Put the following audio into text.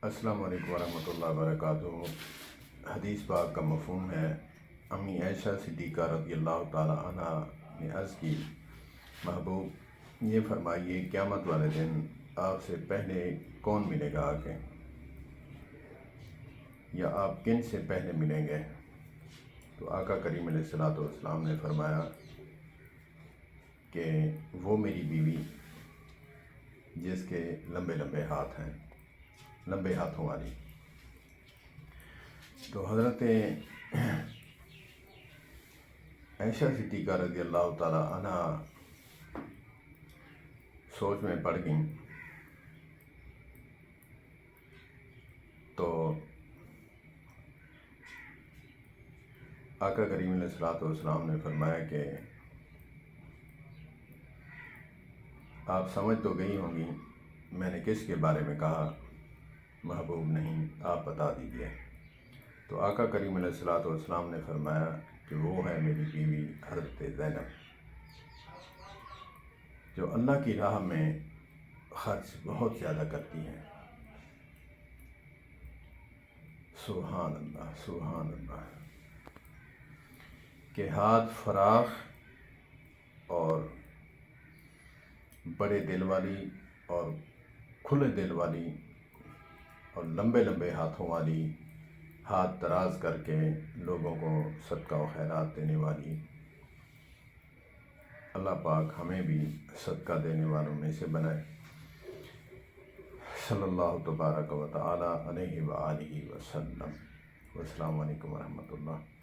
السلام علیکم ورحمۃ اللہ وبرکاتہ۔ حدیث پاک کا مفہوم ہے، امی عائشہ صدیقہ رضی اللہ تعالی عنہ نے عرض کی، محبوب یہ فرمائیے قیامت والے دن آپ سے پہلے کون ملے گا آگے، یا آپ کن سے پہلے ملیں گے؟ تو آقا کریم علیہ الصلوۃ والسلام نے فرمایا کہ وہ میری بیوی جس کے لمبے لمبے ہاتھ ہیں، لمبے ہاتھوں والی۔ تو حضرت عائشہ صدیقہ رضی اللہ تعالی عنہ سوچ میں پڑ گئیں، تو آقا کریم علیہ الصلوۃ والسلام نے فرمایا کہ آپ سمجھ تو گئی ہوں گی میں نے کس کے بارے میں کہا؟ محبوب نہیں، آپ بتا دیجئے۔ تو آقا کریم علیہ الصلوۃ والسلام نے فرمایا کہ وہ ہے میری بیوی حضرت زینب، جو اللہ کی راہ میں خرچ بہت زیادہ کرتی ہیں۔ سبحان اللہ، سبحان اللہ، کہ ہاتھ فراخ اور بڑے دل والی اور کھلے دل والی اور لمبے لمبے ہاتھوں والی، ہاتھ دراز کر کے لوگوں کو صدقہ و خیرات دینے والی۔ اللہ پاک ہمیں بھی صدقہ دینے والوں میں سے بنائے۔ صلی اللہ تبارک و تعالی علیہ وآلہ وسلم۔ والسلام علیکم ورحمۃ اللہ۔